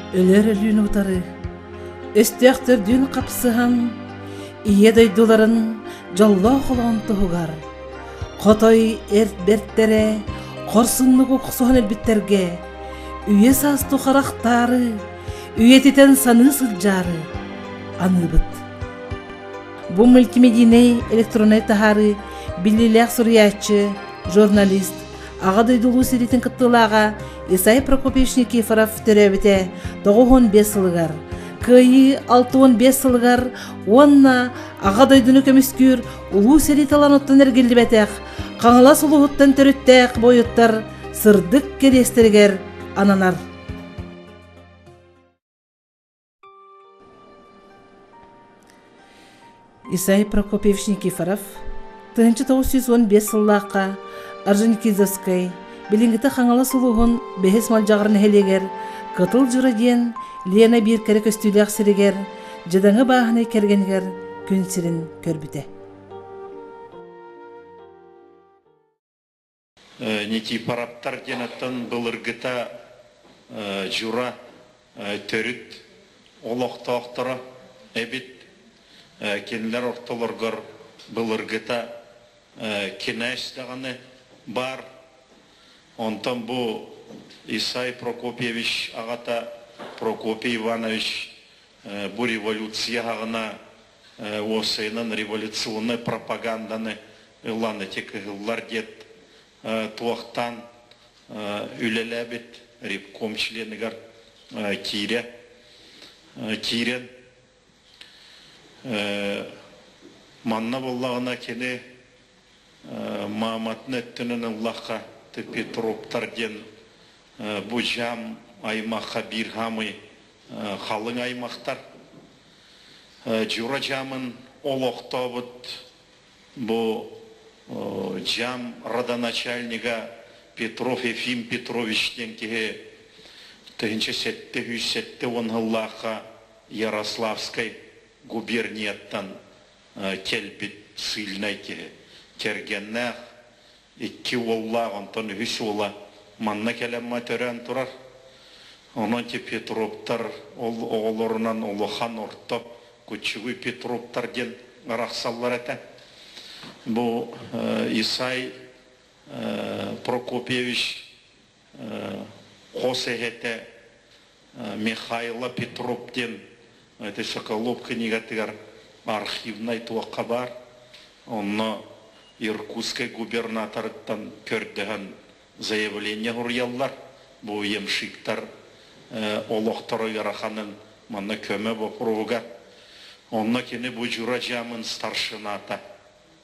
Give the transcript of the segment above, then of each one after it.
Өлер өлүн утары, өстөктөр дүн капсыхан, ие дойдуларын жолло холон тугар. Котой эртбертере, корсунлугу кусухан элбиттерге, үйе састу характары, үйетитен саны сылжары, аныбыт. Бу мультимедийный электронный тахары, билилек сурьячы, журналист, аға дойдулу сиритин кыттылаға Исай Прокопьевич Никифоров төрөбіте 95 сылыгар. Кыйы 65 сылыгар, онна аға дойдуну көміскүр улу сириталан оттан әргелді бәтәк, қаңыла сұлуғыттан төріттәк бойыттар сырдық керестергер ананар. Исай Прокопьевич Никифоров 1915 сыллаққа Орджоникидзевскай билингіті қаңала сұлуғын бәхес малжағырын хелегер, кытыл жыра ден Лена бір кәрі көстүлі сірігер, жадаңы бағыны кәргенгер күн сірін көрбіте. Никифоровтар денаттан бұлыргіта жура төріт олықтақтыра әбіт кенлер орталырғыр бұлыргіта кенәстіғаны бар. Онтан бұл Исай Прокопьевич ағата Прокопий Иванович бұл революция ағына осыйнын революционный пропаганданы ұланы тек ұллар дет туақтан үлеләбет ревком членігер кирен манна боллағына кені Маматын өттінін ұллаққа Петровтар ден бұ жам аймаққа бір ғамы қалың аймақтар. Жура жамын олықтабыт бұ жам родоначальнига Петров Ефим Петровичтен кеге түгінші сәтті онғыллаққа Ярославскай губернияттан келбет сыйлнай кеге. Кергеннәқ, икки оллақ, онтан үс ола, манна кәлемма төрән тұрар. Онан те Петровтар оғылырынан олыхан ұрттап, күтшігі Петровтар ден арақсаллар әті. Бұл Исай Прокопьевич қос әйеті Михайло Петров ден Соколовка негатығар архивнай туаққа бар. Онна Иркутский губернаторыттан көрдіған заявление ұрялар. Бұл емшіктар олықтары яраханын манна көмі бұпыруға. Онна кені бұл жура жамын старшината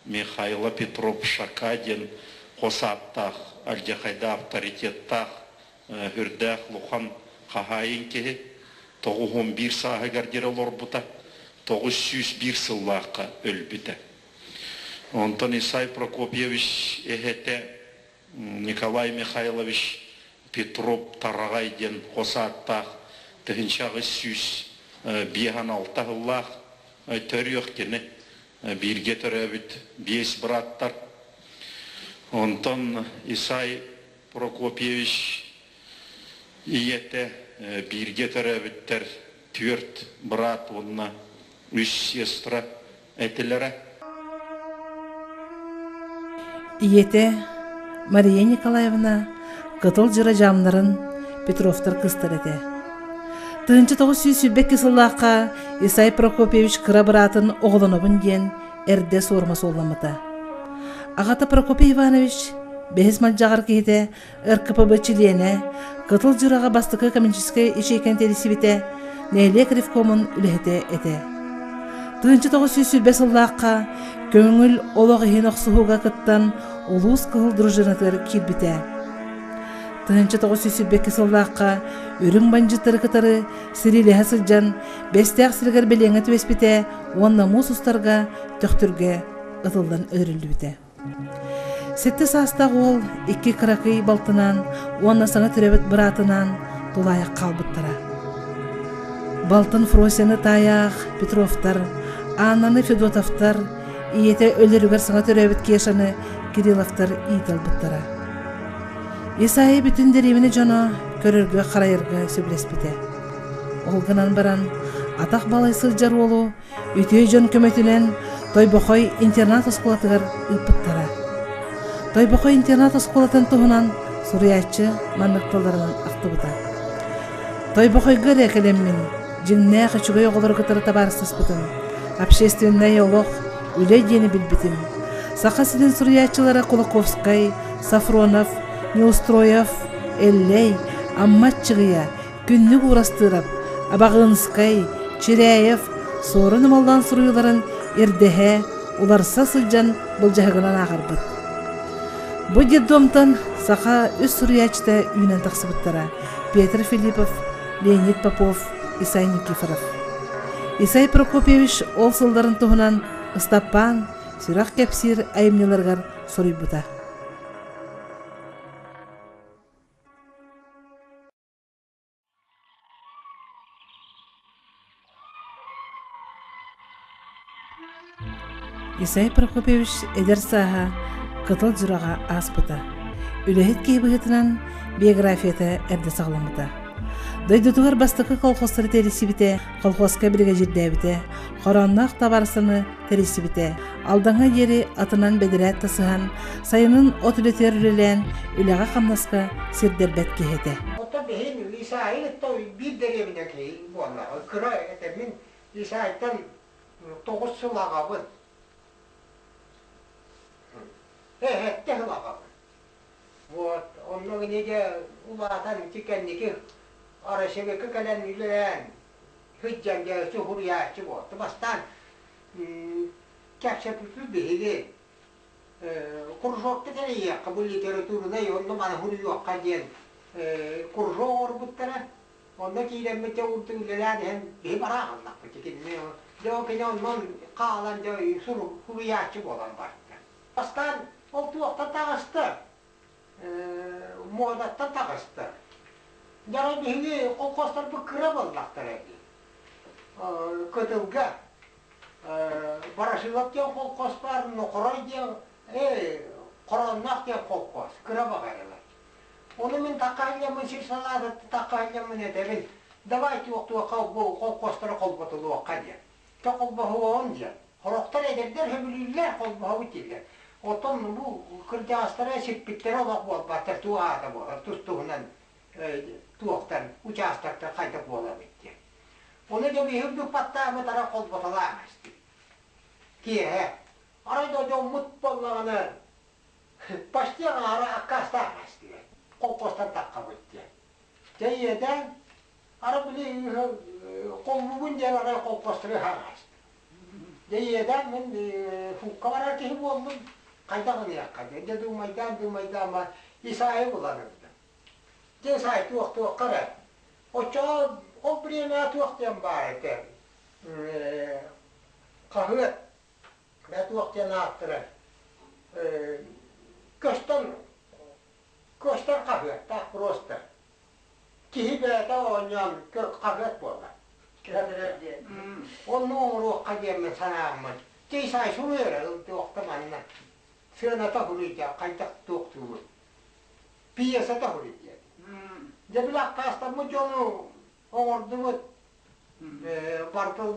Михайло Петров Шакадин қосаттақ, әлдеқайда авторитеттақ, үрдәқ лұқан қағайын кеге 911 сағы гардері олар бұта 901 сыллаққа өлбіті. Онтан Исай Прокопьевич эхете Николай Михайлович Петров Тарағайден қосаттақ түгіншағы сүйс бейхан алтағыллақ төріқ кені бірге түрәбіт 5 браттар. Онтан Исай Прокопьевич иеті бірге түрәбіттер 4 брат онына 3 сестра әтілері. Иете Мария Николаевна кытыл жыра жамнарын Петровтар кыстыр эте. 1902 сыллаққа Исай Прокопьевич кыра братын оғылыныбын ден әрде сорма солламыта. Ағата Прокопий Иванович бәхіз малжағар кейді РКПБ чилене кытыл жыраға бастықы коммунистической ишейкен телесибите нәйлек ревкомын үліхете эте. 1905 сыллаққа көңіл олығы хен оқсуға кыттан улус кыл дружинатыр кирбите. 1905 сыллаққа үрің банжыттары кытары сирилі хасылжан бәстәқ сіргер белеңі түвеспите онна мусустарға төқтірге ұтылдан өрілді бите. Сетті састақ ол 2 қырақый балтынан онна саңа түребет бұратынан тулайық қалбыттара. Балтын Фросяны таяқ Петровтар, Аннаны Федотовтар, иете өлірігер саңа түребет кешаны Кирилловтар ийтал бұттара. Исайы бүтін деревені жана көріргі қарайырғы сөбілеспіде. олгынан баран атақ балай сылжар олу үтей жон көмөтүнен Тойбохой интернат осколатыгар ыппыттара. Тойбохой интернат осколатын туһунан суруячы манныкталарынан актыбыта. Тойбохойга рекелеммин жиңнэ хачугай оголор кытары табарсыспытым. Общественный олох үле дени билбитим. Сахасидин суруячылары Кулаковскай, Сафронов, Неустроев, Эллей, Амматчыгыя күннүк урастырап, Абагынскай, Чиряев, сорын малдан суруйларын эрдеһе уларса сылжан былжаһыгынан агырбыт. Бу детдомтан саха үс суруячта үйнен тахсыбыттара Петр Филиппов, Леонид Попов, Исай Никифоров. Исай Прокопьевич ол сылдарын туһунан ыстаппан сирах кепсир айымнеларгар соруйбута. Исай Прокопьевич эдер саха кытыл жырага аспыта. Үлэхет кейбігітінен биографията әрді сағламыта. Дойдутугар бастықы колхозтары тересибите, колхозка бірге jirдәбите, хороннақ табарсыны тересибите, алдаңа ери атынан бедірәт тасыған, сайынын от үлетер үлелен үләға қамнасқа сирдербәт кехете. Ота бейін Исайын той бір деревіне кейін болна. Кыра әтемін Исайттан 9 жыл ағабын. Әтті жыл ағабын. Вот, onun nece ulatan tükenniki arasındaki kalan üleyen hüccem gelsi huriyatçı oldu. Bastan kapsapütlü bihili kurşokta tane kabul literatürüne yolunu bana huriyok diyen kurşok orbutlara onda kilemete urdu üleyen hem bihi bara anlak bitikinme. Diyor ki onun kalan diyor suru huriyatçı olan vardı. Bastan o tuğakta tağıstı. Modattan tağıstı. Jara bihi kolkoslar bu kıra bollaktar edi. Kıtılga. Barasılap diyen kolkoslar, nokoray diyen, koronnak diyen kolkos. Kıra bakarılar. Onu min takahilyamın sirsalarda takahilyamın edebin. Davay tuğuktu vaka bu kolkoslara kolbatılı vaka diyen. Ta kolbahı on diyen. Horoktar ederler, hebilirler kolbahı bitirler. Oton bu kırcağızlara sirpitleri olak bol batır tuğada bolar. Tustuğundan tuğuktan, uçağızlardan kaydak bolar bitti. Onu da bir hürdük pattağımı tara kol botalamazdı. Ki arayda da mutbollağını başlayan ara akkastamazdı. Kol kostan takka bitti. Ceyeden ara bile kolluğun diyen araya kol kostları harazdı. Ceyeden ben fukka varar ki bu oldum. Kaydağını yakkadı. De dumaydan ama İsa'yı kullanırdı. De İsa'yı tuğuk kare. O çoğu, o birine tuğuk diyen bari der. Kahvet. Ve tuğuk diyen attırır. Köşten kahvet, tak prostır. Kihibete oynayan kahvet bolar. Onun uğru kademini sanağımın. De İsa'yı sunuyor, tuğuk tamanına. Sırana tahuruyacak, kaydak tuğuktuğu. Piyasa tahuruyacak. Debilak kastamı conu oğurduğu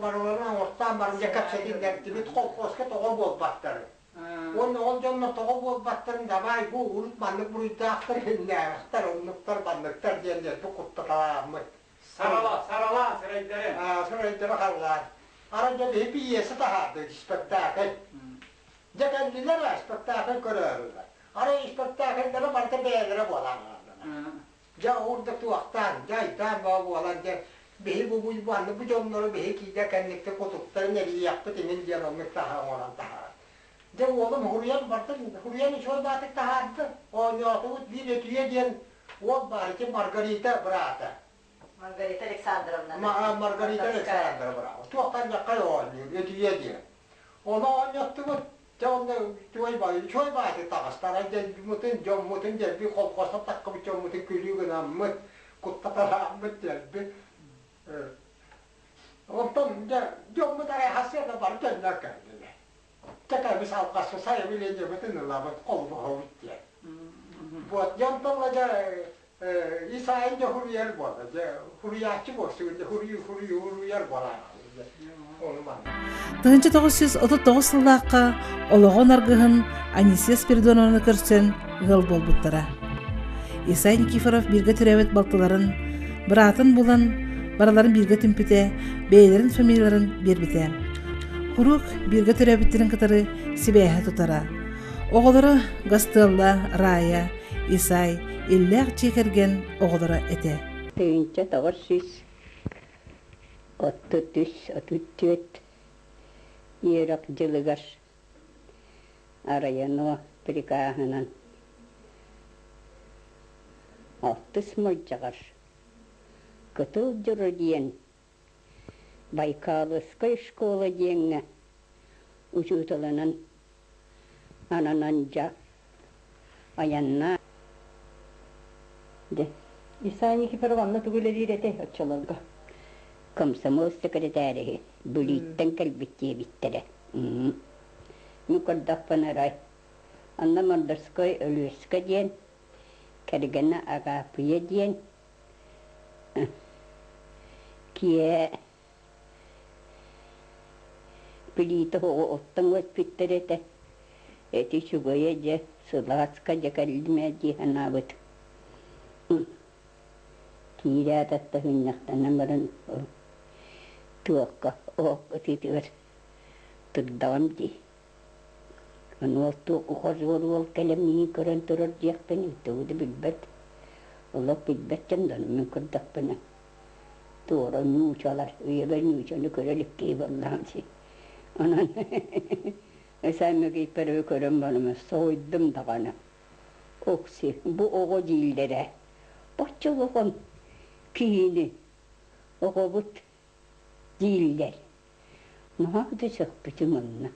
barılarına ortadan barınca kapsadinler gibi kolkoska toğul bol battarı. Onun oğul canına toğul bol battarın da vay bu unutmanlık buruydu aktar benimle aktar onluktar banlıktar diyenler bu kutlukalarımı. Sarala sıraytları. Sıraytları kallar. Araca bir piyasa tahardı spektakl. Jakandiler spektakl görürler. Ara spektaklları barıta beğenlere bolanlar. Ja orada tuğaktan, jaydan babu olan ja behi bu bandı bu jonları behi ki jakannekte kutupları neri yaptı temin diyen olmak daha olan daha. Ja oğlum huriyan bartın, huriyanı şöyle batık tahardı. O niyatı bir ötüye diyen o bari ki Margarita Brata. Margarita Alexandrovna. Margarita Alexandrovna bravo. Tuğaktan jakay oynuyor, ötüye diyen. Onu oynattı bu. Trong chuối bài thì tao ta ra trên một tên chồng một tên đẹp bị khó khó sắp tắc không chồng một tên cười lưu cái nào mất cột ta làm mất đẹp biết ông tâm ra chồng một tay hát sẽ là bản chân ra cả này chắc là vì sao cả số sai vì lên giờ một tên là làm không vào hậu chết buat chồng tâm là ra İsa'yı da huriyel bola. Huriyatçı bolsa, huriyel bola. Olmaz. Тыгынчы 939 сыллааққа олоғон аргыһын Анисия Спиридоновна көрсен гыл болбуттара. Исай Никифоров бирге түрәбет балтыларын, быратын булан, бараларын бирге түмпүтә, бәйләрин фамилияларын бербите. Хурук бирге түрәбеттерин кытары сибәһә тутара. Оғылары Гастелла, Рая, Исай, Илләк чекерген оғылары әте. Тыгынча 934 Ирак жылыгар араяно прикахынан 60 мылжагар кытыл жүрі дейін Байкалыскай школа дейінгі ұжутылының анананжа аянна де Исай Никифоровна түгілер иреті отчаларға. комсомол секретарі бүліттен кәлбеттие биттері. Мүкірдақпанарай. Анна Мордорской өлөскі дейін, кәргені ағапыя дейін, кие бүліті хоғы оттың өт біттереті, әті шүгөйе де сылағасқа де кәрілдіме дейін абыт. Кире ататта хүннақтана барын туаққа оққа тетігір тұрдағам дей. Ол туққа зор ол кәлемнің көрін тұрыр дейіқтен үттіғуді білбәт. Олық білбәт жамдан мен күрдақпына. Туғыра нұчалар, үйебер нұчаны көрелік кей болдағым сей. Онан әсәмі кейпері көрін балыма сойдым дағаны. Оқсы, бұ оғы дейілдері. Бачылығын кейіні оғы бұд дейілдер. Нағады жоқ бүтім онына.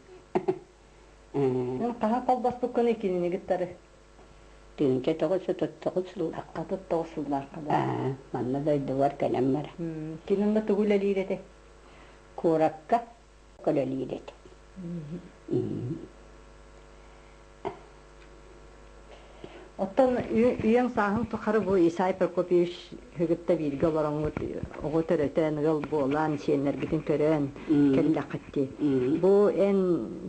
Қаға қалбас бұқын екеніне гіттары. Түйінше 939 жылдар. Қады 9 жылдар қада. Манна дойды бар кәлем бар. Кенімді түгілі иреті. Қораққа көлелі еді. Оттан үйен сағын тұқары бұл Исай Прокопьевич хүгітті бірге оларыңыз оғы төрөтен, ғыл болан, сенлер бітін көрен, кәлі қытти. Бұл ән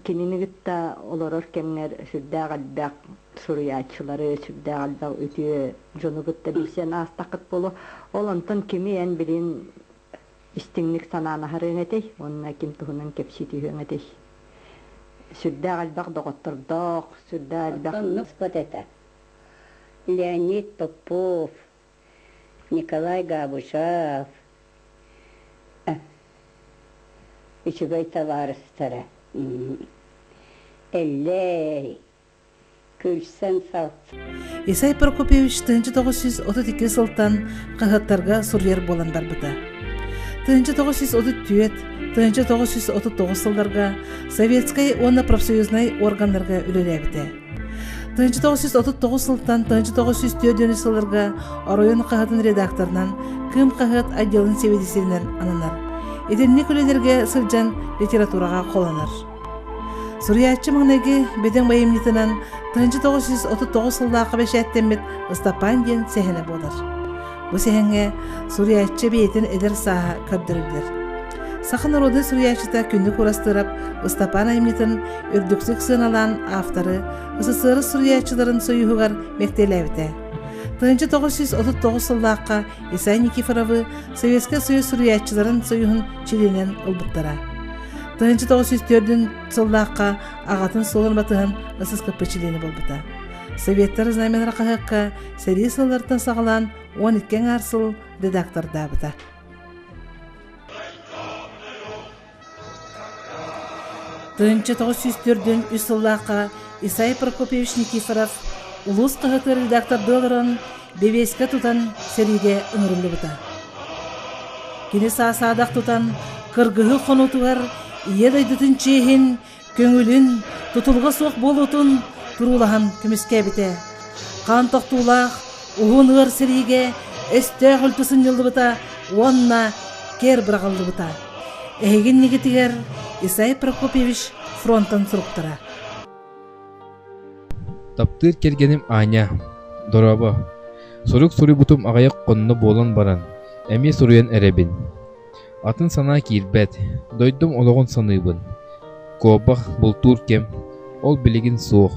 кенені гітті оларыр кемнер сүрді қалбақ сұруячылары, сүрді қалбақ өтіе жоны гітті бейсен астақыт болу. Ол онтан кеме ән білін істіңлік сананы харың әтей, онына кем тұғынан кепсеті үйен әтей. Сүрді қалбақ доғыттырдық, сүрді қалбақ... Леонид Попов, Николай Габушев, Üçügöy tavarыстары, Эллей, Күлсен Салт. Исай Прокопьевич 1932 сылтан қағыттарға сурьер болан барбыта. 1934, 1939 сылдарға советскай оны профсоюзнай органларға үлелебіті. 1939 сылтан 1904 сылдарға оройын қағытын редакторынан кім қағыт отделын севедесінен ананар. Еденне көлелерге сылжан литератураға қоланар. Сурьячы маңнайғы беден байымнетінен 1939 сылдағы бәшәттемет Ыстапан ден сәхіне болар. Бұл сәхінге сурьячы бейтін әдір саға көрдірілдер. Сақын роды сурьячыта күнді көрастырып, Ыстапан айымнетін үрдіксік сыналан авторы СССР сурьячыларын сойығығар мектеләбіті. 1939 сылдаққа Исай Никифоровы Советский Союз сурьячыларын сойығын чиленен ұлбыттара. 1904 сылдаққа ағатын солын батығын ССКП чилені болбыта. Советтер знамен рақағыққа сәрі сылдартын сағылан 12 арсыл редактор дабыта. 1904 үсіллаққа Исай Прокопьевич Никифоров улус қағыты редактор дылырын бебеске тұтан сәриге ұңырылы бұта. Кені саасадақ тұтан кыргығы қонутуғар едайдытын чейхін көңілін тұтылға соқ болутын тұрулаған күміске біте. Қан тоқтулақ ұғын ұғыр сәриге өсті құлтысын жылды бұта, онына кер бірағылды бұта. Әйген негетігер Исай Прокопьевич фронтан сұруқтыра. Таптыр кергенім Аня, Дорабы, Сурук сурубутум агаяк конно болан баран, эми суруян эребин. Атын сана кирбет, дойдум ологон саныыбын. Кобах бултур кем, ол билигин суох.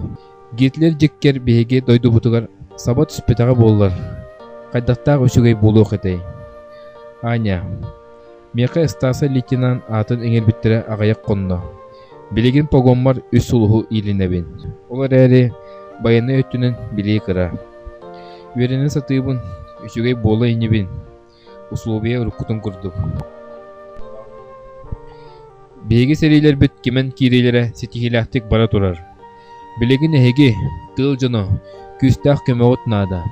Гитлер жеккер беге дойдубутугар сабат түспетага боллар. Кайдактаг өсүгөй болуох этей. Аня, меқа стаса лейтенант атын эңербиттере агаяк конно. Билигин погонмар үс сулуху илинебин. Олар әри баяны өттүнен билии кыра. Веренен сатыыбын үсүгөй боло инебин. Условия уруккутун курдук. Беги серилер бит кемен кирейлере сетихилактик бара турар. Билигин эһиги тыл жоно күстах көмөгөт наада.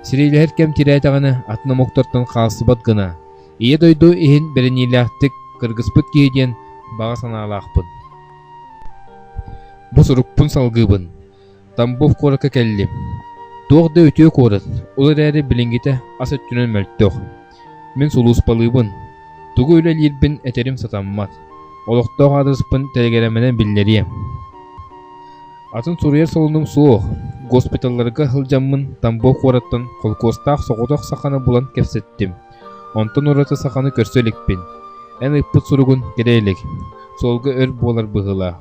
Серилер кем тирайтаганы атына моктортон калсыбат гына. Ие дойду ихин беренилактик кыргызпыт киеден бага санаалаакпын. Бу сурукпун салгыбын. Тамбов корака келлим. Тоғды өтөө корат. Олар әрі билингите ас өттүнөн мөлттөк. Мен сулууспалыыбын. Тугу үле лирбин этерим сатаммат. Олоқтоқ адырыспын телегеременен биллерiem. Атын суруер солунум суох. Госпиталларга хылжаммын Тамбов кораттан колкостаах соғудақ сақаны булан кепсеттим. Онтон ората сақаны көрсөлікпин. Эн ыппыт суругун керейлик. Солга өр болар быгыла.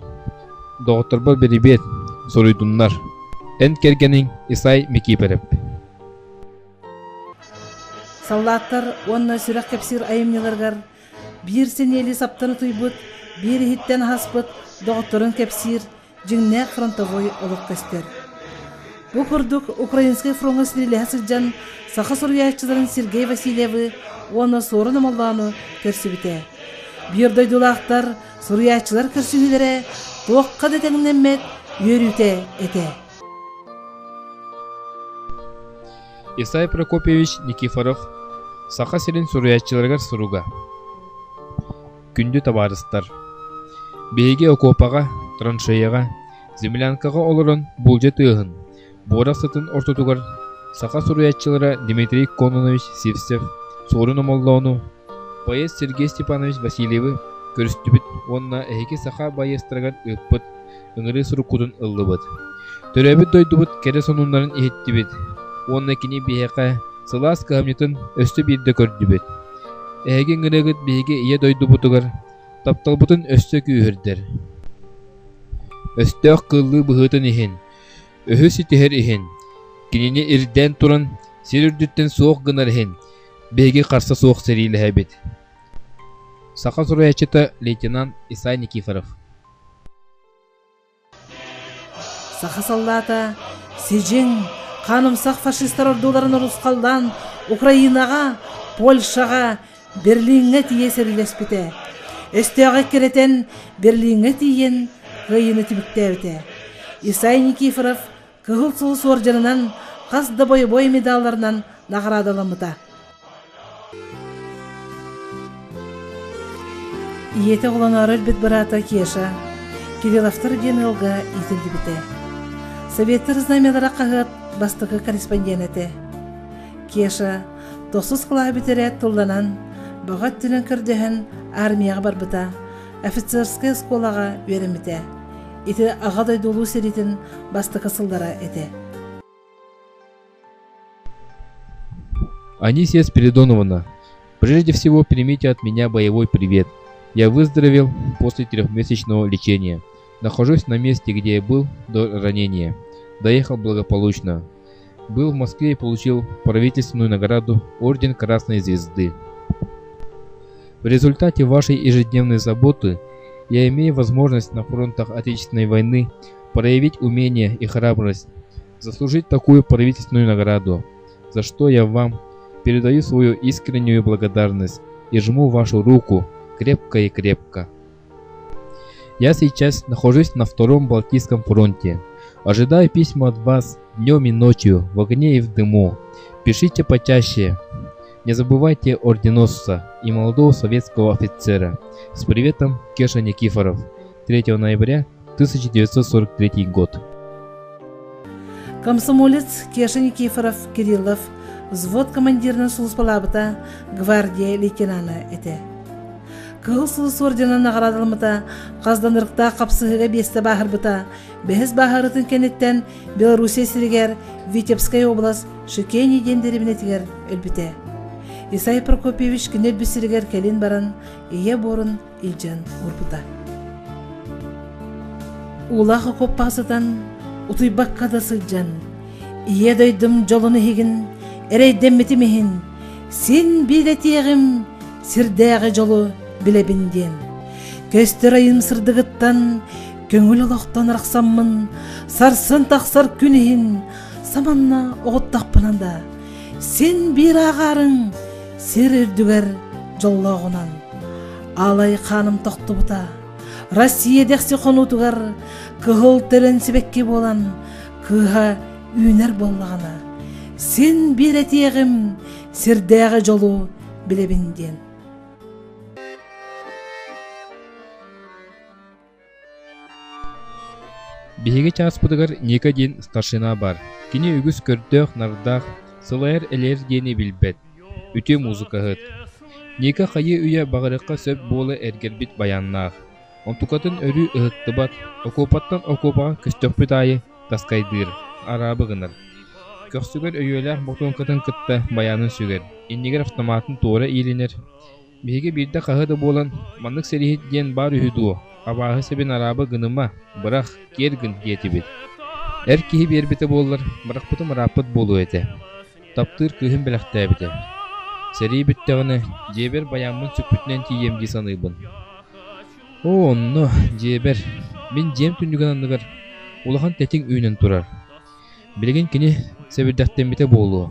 Доғыттарбар берибет. Соруйдуннар. Эн кергенин Исай Микипереп. Саллаттар онна сүрак кепсир айымнеларгар бир сенели саптаны туйбут, бир хиттен хаспыт, доғытторын кепсир, жиңнәк фронтовой олық кестер. Бу курдук Украинский фронтга сириле сылжан саха сурьячыларын Сергей Васильевы оны сорын амаллану көрсүбүтэ. Бир дойдулақтар сурьячылар көрсүгүлере тоққа детеңнеммет йөрүтэ эте. Исай Прокопьевич Никифоров саха сирин сурьячыларгар суруга. Күндү табарыстар. Беге окопага, траншеяга, землянкага олорон булжа тыгын. Борак сытын ортотугар саха сурьячылара Дмитрий Кононович Сивцев, сорын омоллоону, поэт Сергей Степанович Васильевы көрүстүбүт, онна эһиги саха байыстырагар ыппыт, ыңыры суруккутун ыллыбыт. Төрөбүт дойдубут кере сонунларын ихиттибит. Онна кини бияка сылаас каамнетін өстө бирде көрдүбүт. Эһиги ыңырыгыт биһиги ие дойдубутугар тапталбытын өстө күүһүрдер. Өстөөх кыллы быһытын ихин, өһү ситиһер ихин, кинини ирден туран сирүрдүттен суох гынар ихин, биһиги карса суох серилэһэбит. Саха сурьячыта лейтенант Исай Никифоров. Саха саллата сижин канымсак фашисттар ордуларын урускалдан Украинага, Польшага, Берлинге тие серилеспите. Өстөөгө керетен Берлинге тиен гыйыны тибиктебите. Исай Никифоров кыгыл сулус орденынан касда бой медалларынан наградаламыта. Иете голонары бит барата Кеша, Кирилловтар генералга итилдибите. Советтер знамелара кагыт бастыгы корреспонденте. Кеша тосус кылаа битере тулданан багат түнен кирдехен армияга барбыта, офицерская школага беремите. Ити агадай долу серитин бастыгы сылдара эте. Анисия Спиридоновна, прежде всего примите от меня боевой привет. Я выздоровел после 3-месячного лечения. Нахожусь на месте, где я был до ранения. Доехал благополучно. Был в Москве и получил правительственную награду Орден Красной Звезды. В результате вашей ежедневной заботы я имею возможность на фронтах Отечественной войны проявить умение и храбрость, заслужить такую правительственную награду, за что я вам передаю свою искреннюю благодарность и жму вашу руку крепко и крепко. Я сейчас нахожусь на Втором Балтийском фронте. Ожидаю письма от вас днем и ночью, в огне и в дыму. Пишите почаще. Не забывайте орденосца и молодого советского офицера. С приветом, Кеша Никифоров. 3 ноября 1943 год. Комсомолец Кеша Никифоров Кириллов, взвод командирінің сулыспалабыта гвардия лейтенаны эте. Кылсыз орденана қарадылмыта, қазданырықта қапсығыға бесті бағырбыта, бәхіз бағырытын кенеттен Белоруссия сірігер Витебская область Шыкени дендеребінетігер өлбіте. Исай Прокопьевич кенел бісірігер келін баран, ие борын илжан урбыта. Улағы көппағсыдан ұтыйбаққа да сылжан, ие дойдым жолыны хеген, әрейдемметі мехін, сен биде тиегім, сірдәғі жолы білебінден. Көстер айым сырдығыттан, көңіл олақтан рақсаммын, сарсын тақсар күнігін, саманна оғыттақпынанда. Сен бір ағарың, сер үрдігер жоллағынан. Алай қаным тоқты бұта, Россия дәқсі қонутығар, кығыл тілін себекке болан, кыға үйнер боллағана. Сен бір әтеғім, сірдәғі жолу білебінден. Биһиги чааспытыгар Ника ден старшина бар. Кини үгүс көрдөөх нардах, сылайыр элер дени билбет. Үтө музыкаһыт. Ника хайы үйе багырыкка сөп болы эргербит баяннаах. Онтукатын өрү ыһыттыбат, окопаттан окопаға көстөкпүт айы таскайдыр, арабы гынар. Көксүгөр өйөлөр мотонкатын кытта баянын сүгер. Иннигер автоматын туора иилинер. Биһиги бирде каһыда болан маннык серихит ден бар үһүдуу. Абаһы себен арабы гыныма, бырах кергін етібет. Әр кихи бербете болылар, бырақпыты мыраппыт болу эте. Таптыр кыхын біліқті әбіте. Сәрей бүттіғыны, жебер баямын сүппүтінен тиемге саныйбын. О, онно, жебер, мен жем түндігін анығыр, улахан тәтің үйнен тұрар. Білеген кені сәбірдәқтен бете болу.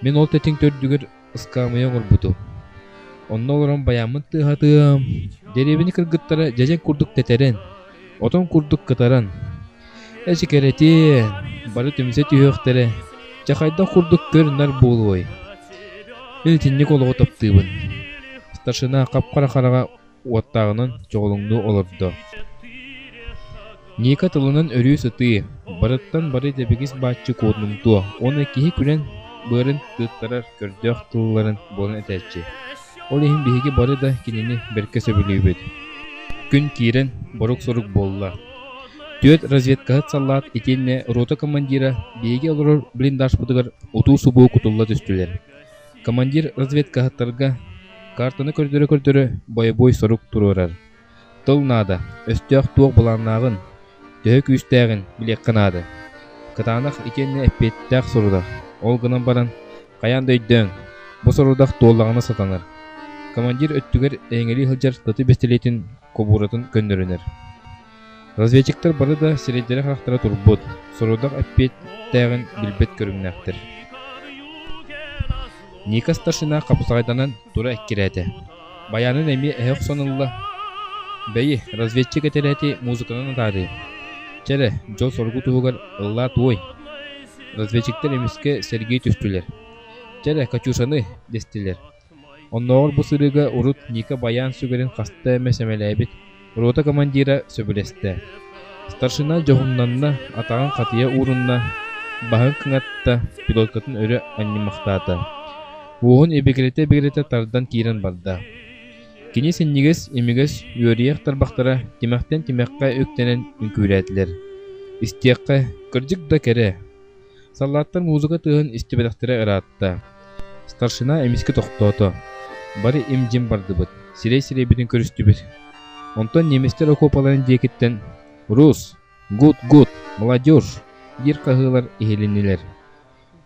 Мен ол тәтің төрдігір ысқамыя ғырбуту. Онно оларан баямын тыға-тыгам. Деребini кыргыттара жажен курдук тетерен, отон курдук кытаран. Эши керетен, бары түмсе түйөктере, жакайда курдук көрінар болуой. Мен тинник олығы таптыйбын. Старшина капкара-карага уаттағынан жоғылыңды олырды. Ника тылынан өрүү сыты, барыттан бары дебегіз бачы коднумту, оны кихи күрен бырын тыттарар көрдөк тылларын болын этәчі. Ол ехін бейге бары да кенені берке сөбілейбет. Күн кирен борук-сорук болла. Төт разведкаһыт саллаат етенне рота командира бейге олорор блиндаж бұдығар утуу субуу кутулла түстілер. Командир разведкаһыттарға картаны көрдөрө бой-бой сорук турурар. Тыл нада, өстөк туок буланнағын, төхөк үстәғін білек қынады. Кытанақ етенне әппеттәк сорудақ. Ол гынан баран, қаян дөйдөң, бұ сорудақ толлағына сатаныр. Командир өттүгер эңели хылжар таты бестелейтин кобуратын көндөрүнер. Разведчиктер бары да сиреддері характара турбут, сорудақ әппет тәғін билбет көрүннәктір. Ника старшина капсағайданан тура әккереті. Баянын әме әйоқ сонылла. Бәйі, разведчик әтелеті музыканын атады. Чәрі, жол соргу туғығар ылла туой. Разведчиктер эмеске Сергей түстілер. Чәрі, качушаны дестілер. Онноғыр бұ сырыға урут Ника баян сүгерін қасты әмес әмеләйбет, рота командира сөбілесті. Старшина жоғыннанна атаған қатыя урынна бағын кыңатта пилоткатын өрі аннимақтаты. Оғын эбегелете тардан кейрен барды. Кені сеннегес емегес үйеріяқ тарбақтара темақтен темаққа өктенен үнкүйләділер. Истеққа кірдік да кәрі. Саллаттар музыка тығын истебедақтары ыратты. Старшина әмеске тоқтоты. Бары имжим барды бұд, сирей-сирей бітін көрісті бір. Онтан неместер окопаларын декеттен «Рус! Гуд! Молодежь!» дер қағылар ехеленелер.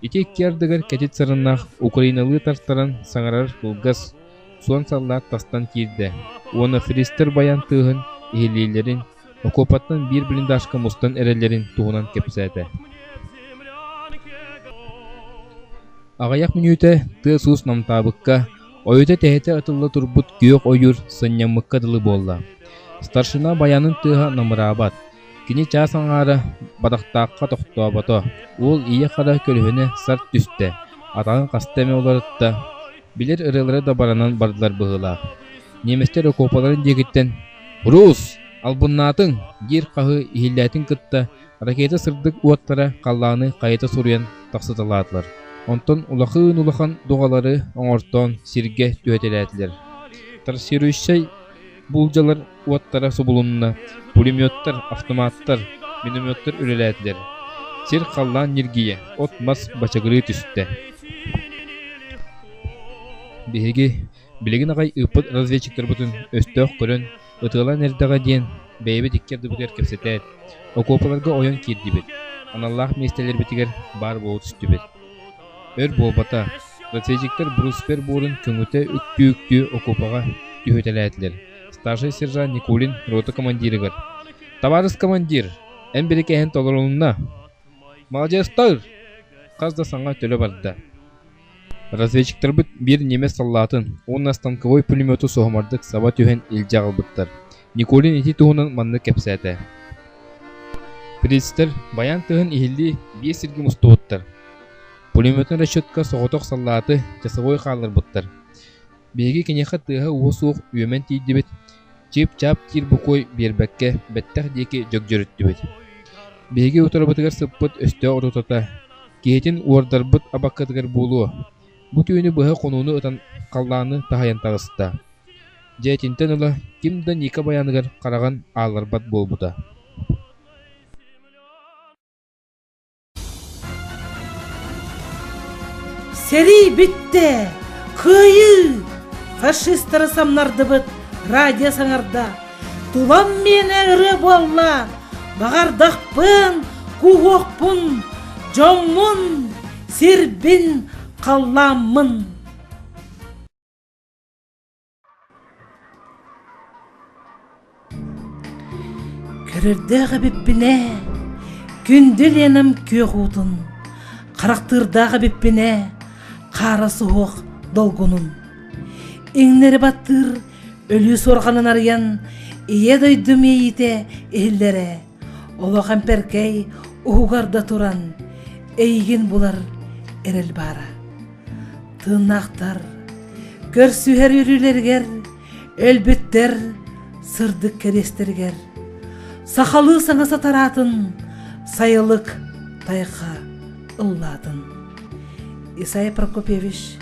Итек кердігір кәтет сарыннақ Украиналы тарстаран саңарар қылғас суан саллақ тастан кирді. Оны фристер баян тығын ехелейлерін окопаттан бір блиндашқа мұстан әрелерін туғынан кепсәді. Ағаяқ мүнүйті ты сус намтабыққа ойыта тәйті атылы турбут күйек ойыр сыннямыққа дылы болла. Старшина баянын тыға намырабат. Кені час аңары бадақтаққа тоқтуабато. Ол ие қара көлігіне сарт түсті. Атағын қастаме оларытта. Білер ырылары да баранан бардылар бұғыла. Неместер окопаларын дегіттен «Рус! Албыннатын!» дер қағы ихилләтін кытта ракета сырдық уаттара қаллағыны қайыта сұруян тақсыталадылар. Онтон улахан доғалары оңортон сирге түйетеләділер. трассирующий булжалар уаттара собулунна, пулеметтер, автоматтар, минометтер үлеләтлер. Сир қаллан нергие, от мас бачагыры түсті. Беги билеген агай ыппыт разведчиктер бутун өстөк көрөн ытылан эрдага ден бейбит иккерди бутер кепсетет. Окопаларга ойон кирдибит. Аналлах местелер битигер бар болу түстүбит. Өр болбата разведчиктер бруспер бурун көңүтө үктүү окопага түһөтеләтлер. Старший сержант Никулин рота командирыгар. Товарищ командир, эм берекеһен толорунна. Молодец тар. Казда саңа төлө барды. Разведчиктер бит бир немес солдатын, онна станковой пулемету соғмардык саба түйен илжағыл бұттар. Николин ити туғынан манны кепсәті. Президентер баян тыгын ихилди бес сирги мусты бұттар. Пулеметын расчетка соғытоқ солдаты жасығой қалыр бұттар. Беги кенеха тыға уы суық үйемен тейді бит, чип-чап тир бұқой бербәкке бәттәқ деке жөк жөрітті бит. Беги ұтыр бұтығар сыппыт өсті ұрытыта, кейтін уардар бұт абаққытығар болуы. Бу түйіні бұғы қонуыны ұтан қалланы тағайын тағысты. Жәйтінтен ұлы кімді ника баяныгар қараған алар бат бол бұта. Сери бітті, күйі! Фашистары самнарды бұт, радио саңарда. Тулам мені ұры болла, бағардақпын, куғоқпын, жоңмын, сербін, қалламын. Көрірдағы біппіне, күнділ енім көғудын, қарақтырдағы біппіне, қары суық долгунун. Эңнери баттыр, өлі сорғанын арыян, ие дойдым ейте елдері. Олоған перкей уғарда туран, эйген бұлар әріл бара. Тынақтар, көрсүхер үрілергер, өлбіттер, сырдық керестергер. Сақалы саңа сатаратын, сайылық тайқа ұлладын. Исай Прокопьевич,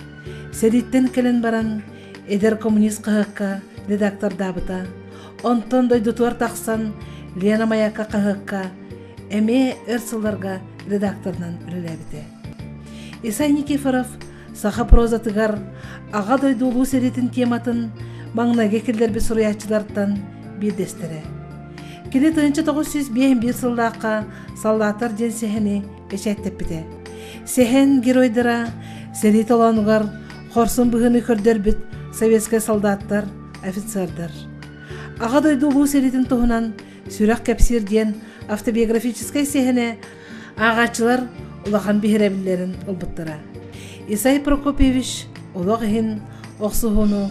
седиттен келен баран, эдер коммунист қығыққа редактор дабыта, онтон дойдутуар тақсан Лена Маяка қығыққа, әме өрсыларға редакторнан үліләбіте. Исай Никифоров саха прозатыгар аға дойдулу серетін тематын маңнаге келдербі сұруячылардан бирдестері. Келе 1951 сылдаққа салдатар ден сехені пешеттеп біте. Сехен геройдыра серет оланугар хорсын бұғыны көрдербіт советский солдаттар, офицердар. Аға дойдулу серетін тұғынан сүрақ кәпсир ден автобиографическай сехені ағачылар улахан бихеребілерін ұлбыттыра. Исай Прокопьевич улағығын оқсуғыну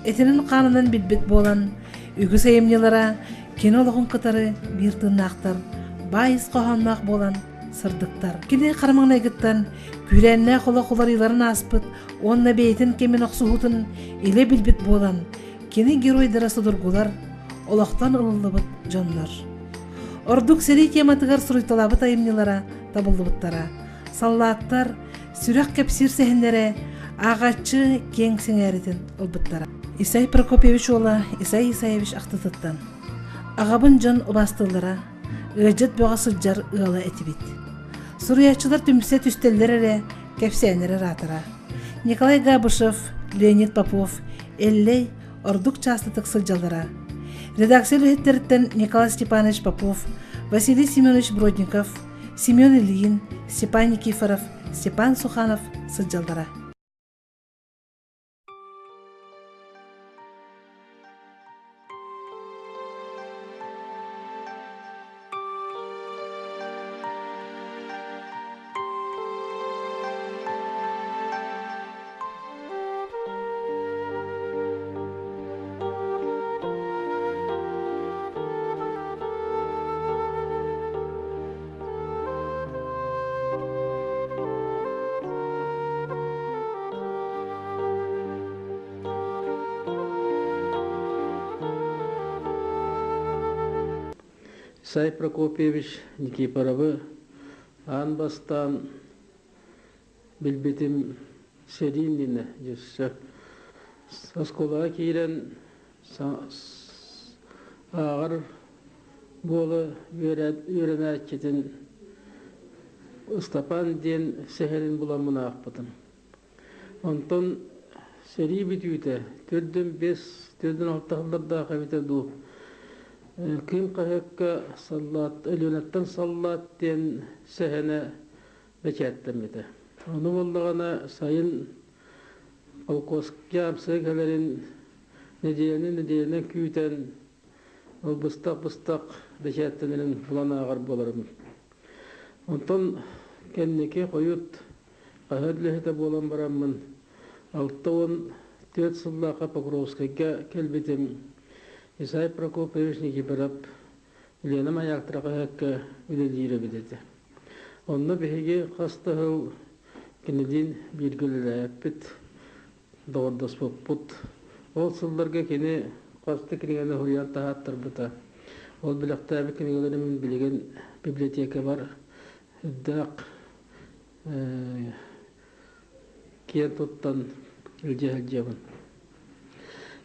этінің қанынан білбіт болан үгі сайымнелара кен олығын қытары бір тыннақтар байыз қоғанмақ болан сырдықтар. Келе қармаңна гіттан күрәнне қола-қолариларын аспыт, онна бейтін кемен оқсуғытын еле білбіт болан кені геройдара судыргулар олақтан ұлылыбыт жонлар. Ордук сери тематыгар сұруйталабыт айымнелара табылдыбыттара. Саллаттар сүрек кәпсир сәхіндері ағатчы кең сеңәретін ұлбыттара. Исай Прокопьевич ола Исай Исаевич ақтытыттан. Ағабын жон ұбастылдыра, ұжыт бұға сұджар ұғала әтібет. Сұруячылар түмсе түстелдері кәпсәнері ратыра. Николай Габышев, Леонид Попов, Эллей ордук частытық сұджалдыра. Редакциялы хеттеріттен Николай Степанович Попов, Василий Семенович Бродников, Семен Ильин, Степан Никифоров, Степан Суханов сұджалдыра. Исай Прокопьевич Никифоровы ан бастан билбетим серийнine жүсі Осколаға кейрен ағыр болы үйренәтчетін Ыстапан ден сәхерін бұламын ақпытын. Онтон сәрі бітүйті, түрдің 5, түрдің 6-ларда қабеті ду. Кім қағыққа саллат, өлінеттен саллат ден сәхені бәчәттім еді. Оны болдағана сайын Олқосқя амсығаларын неделені күйтен ол бұстақ бәчәттінерін бұлан ағар боларым. Онтон кәннеке қойыт қағырлығыта болан барамын. 6-4 сыллаға Покровскайға кәлбетім. Исай Прокопьевичнеге барап, Ленам аяқтыраға әккі үлелейірі бедеді. Онны бәйге қастығыл кенеден бергілі әппет, дауырдас бұт. Ол сылларға кені қасты кенегені хұриан тағаттыр бұта. Ол біліқтәбі кенегелерімен білеген библиотека бар. Үддәқ кен тұттан үлде-әлдебін.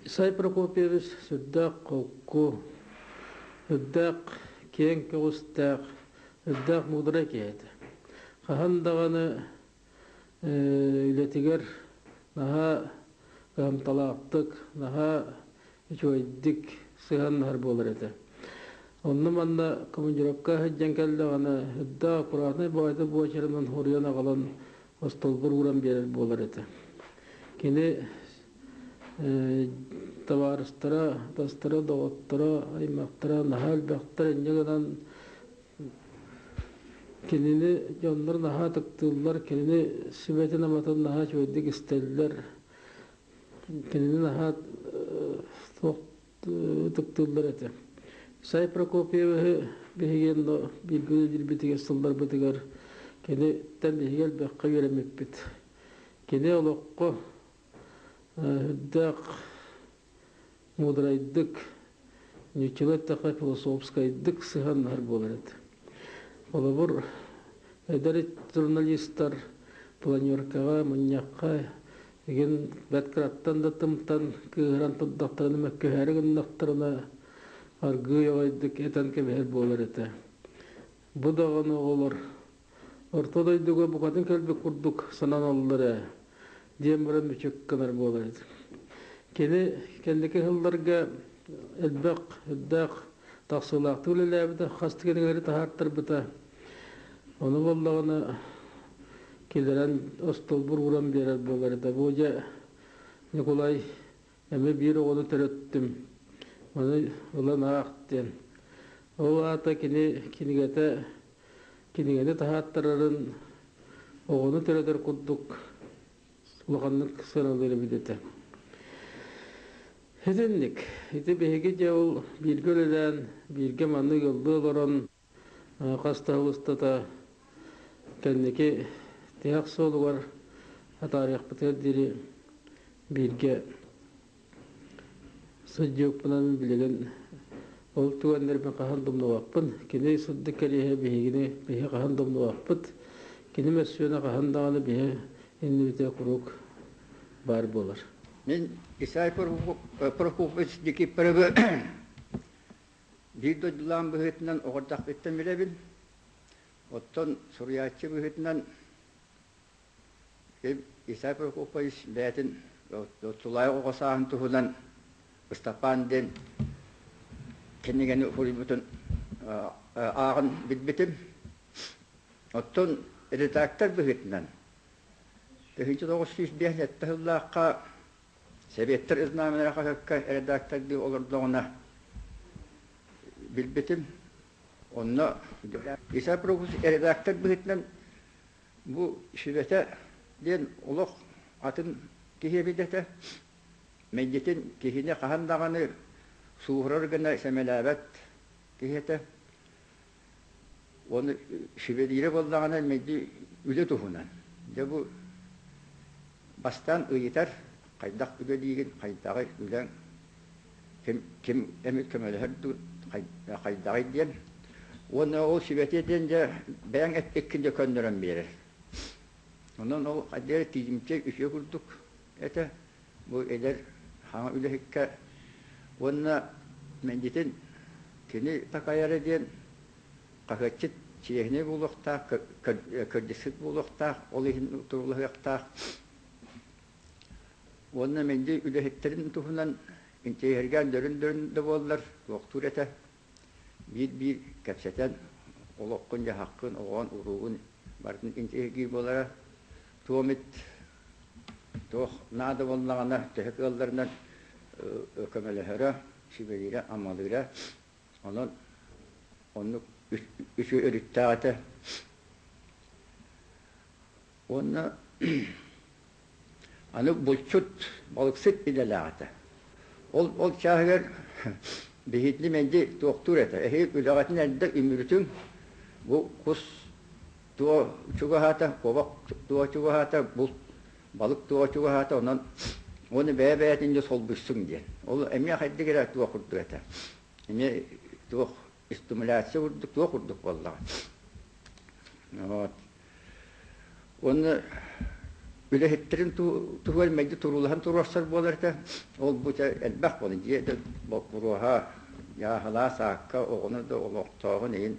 Исай Прокопьевич сүрдәқ қоққу, үддәқ кен көғыстәқ, үддәқ мұдыра кейді. Қағандағаны үлетігер наға ғамталақтық, наға үчойдік сығаннар болыр еді. Онны манна командировка хәджән кәлдіғаны үдді құратны байды бұғачарынан хұриян ағалан остолбыр ұран берер болыр еді. Кені таварыстыра, дастыра, дауыттыра, аймақтыра, наға әлбәқтір әнегінен кенені жонлар наға тұқтылар, кенені сүбәтін аматын наға чойдік істелілер, кенені наға тұқтылар еді. Исай Прокопьеві бігеген білгілі дирбетіге сылдар бітігер кені тән бігел бәққа веремек бет. Кені олыққы үддәқ мұдырайдық, нючелеттіға философскайдық сығаннар болар еді. Олы бұр әдәрет журналистар планеркаға, мұньяққа еген бәткіраттан да тымтан күйіран тұддақтарыны мәккөхәрігін нақтарына арғы яғайдық әтән кәбәр болар әті. Бұдағаны олар. Ортодайдығы бұқатын кәлбі құрдық санан алылары. Дем бұрын мүчек қанар болар әті. Кәндекі ғылларға әлбәқ, үддәқ, тақсылақты өлі әбіді қасты кәнігері тағарттыр бұта. Оны болдағаны келерен остолбұр ұран берер болар әті. Бұжа Николай әмі бір оғыны түреттім. Оны ұлан ақтен. Ол ата кенегені тағаттырарын оғыны түрәдір құддық ұлғанның сыналары бідеті. Хеденлік, еті бәйге де ол бірге өлелән, бірге манны ғылды оларын қаста ұлыстата кәннеке тияқ солы бар атарық бұтырдері бірге Сыджок панан билеген ол тугандар мен кахан домно вакпын кене судды кереhe бегине беге кахан домно вакпыт кене мәсүнә кахан даганы беге иннүтә курук бар болар. Мен Исай Прокопьевич дики перебе дидо дилам бехетнен огырдак беттен билебин. Оттон Сурьячы бехетнен Исай Прокопьевич бәтин Тулай огасаһын туһунан Ыстапан ден кенегені хурибутун ағын бітбітім. Оттон редактор бігітінен. 1905 әттіғыллаққа Советтер изнамынарға көкке редакторды олырдығына білбітім. Онына Исай Прокопьевич редактор бігітінен бұл шүбеті ден ұлық атын кеге бедеті. Мәйдетін кехіне қағандағаны суғырыр ғына сәмеләбәт кехеті. Оны шүбедері болдағаны мәйді үлі тұхынан. Бұл бастан ұйытар, қайдақ үлі дейген қайдағы үләң кем әмет көмелер қайдағы дейін. Оны ол шүбетеден де бәң әтпеккінде көндірін берер. Онын ол қадері тезімтер үше күрдік әті бұл әлер хаңа үлехикке онна мендитин кини такаяра ден кахачит чиехне булуктаа кырдысык булуктаа ол ихин турулуктаа онна менди үлехиктерин туһунан интеерген дөрүн боллар доктурете bir kapseten olokkunca hakkın oğan uruğun barın intihgi bolara tuomit toh nada bollagana teheklarından ökemelehera şibelire amalıra onu üçü örüttağate onu anı bulçut balıksit idelağate ol çağır Bihitli mence doktor ete. Ehil ülağatın elde ümürtün bu kus tuğa çuğahata, kovak tuğa çuğahata, balık tuğa çuğahata onu beyince solbuşsun diye. Olu emya haydi gerek tuğa kurdu ete. Emya tuğa istimülasyon vurduk, tuğa kurduk vallahi. Onu öyle hittirin tuğal mecdi turulahan turasar bolardı. Ol bu da elbaq bunu diye de bakruha ya halas hakka onu da olaqtağın in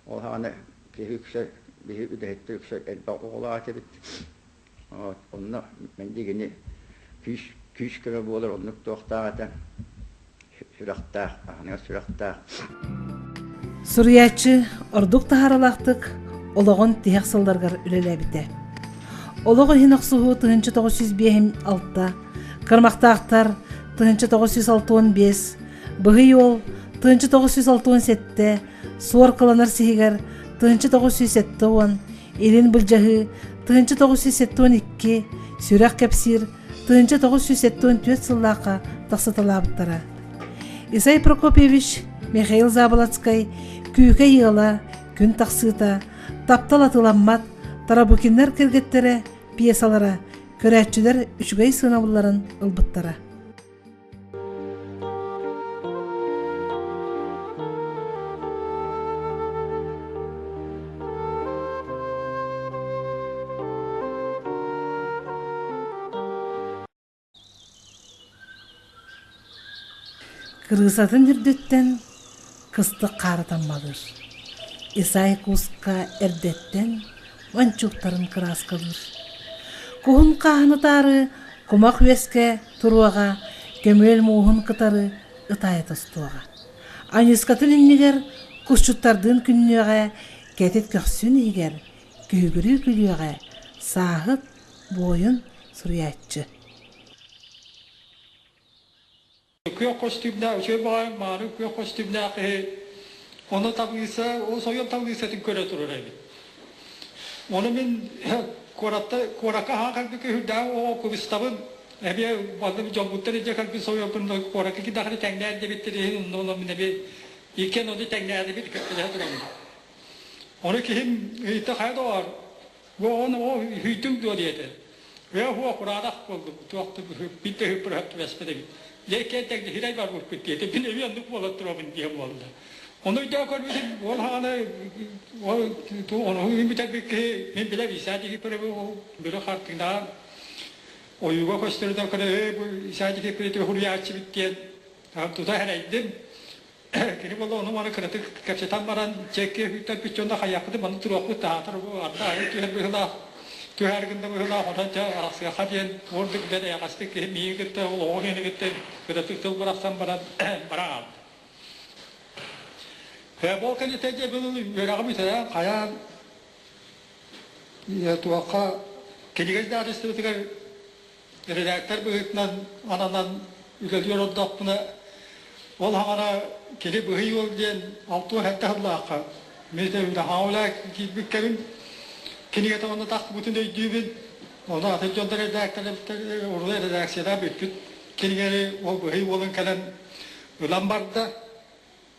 ol hana kehükse bir öyle hittirse elbaq oğlatı bit. Onu mecdi gene küş kere bolar onu toxtağata süraqtaq, ana süraqtaq. Suriyatçı orduk taharalaqtık oloğun tiyaqsıldargar ülelebite. Oloğu hinaqsuhu 1956-ta, Karmaqtaqtar 1965, Bıhı yol 1967-te, Suar kılanar sihigar 1970-10, Elin Bılcahı 1972, Süraq Kapsir 1974 sıllaqa taqsıtalabıttara. Isay Prokopyevich, Mikhail Zabalatskay, Kүйke yığıla, Gün taqsıta, Taptalatılanmat, Tarabukinler kirgettere, piyesalara, körätçiler üçgay sınavların ılbıttara. Kırgısatın ürdütten kıstık qarıtanmadır. İsay kuska erdetten Mançuktarın kıras kılır. Kuhun kahını tarı, kumak veske turuaga, kemel muhun kıtarı, ıtaya tostuaga. Aniskatın inniger, kuşçuttardığın künnüge, ketet köksün iger, kühügürü külüge, sahıt, boyun, suriyatçı. Kök kostümde, şey var, mağrı kök kostümde, onu tablıysa, o soyun tablıysa tünköre durur evi. Onu ben koraka hangi hüda o kubistavın ebi bazı jobutları jakal bir soyu yapın koraka ki daha tekner de bitti onu ben bir iken onu tekner de bitti kötü durum. Onu ki hem itihad var. Bu onu hütüm diyor diye. Ve o kurada oldu. Tuaktı bitti hüprat vespede. Yeke tek hiray var bu bitti. De bir evi andık bolat durum diye oldu. Onu da koymuş, o hala o onu bir tek bir bile visacı gibi bir hartında o yuva koşturda kadar bu visacı gibi bir huriyatçı bitti. Tuta heraydım. Kini bollo onu bana kritik kapçatan maran çekke hütter piçonda hayaktı bana turaklı tahatar bu arada ayet tüher her günde böyle hoca arasya hadiyen orduk dede yakastık ki mi gitti o ne gitti kritik tul bıraksam bana Ve bu kadar tecrübeli bir rakam ise kaya ya tuakka kedigez de araştırdıklar redaktör büyükten anadan ülkeliyor olduk buna olhana kedi büyük yol diyen altı hatta Allah'a mesela de havla ki bir kevin kedige tamamda tak bütün de düğün ona atacağım da redaktör orada redaksiyada bir kedige o büyük yolun kalan lambarda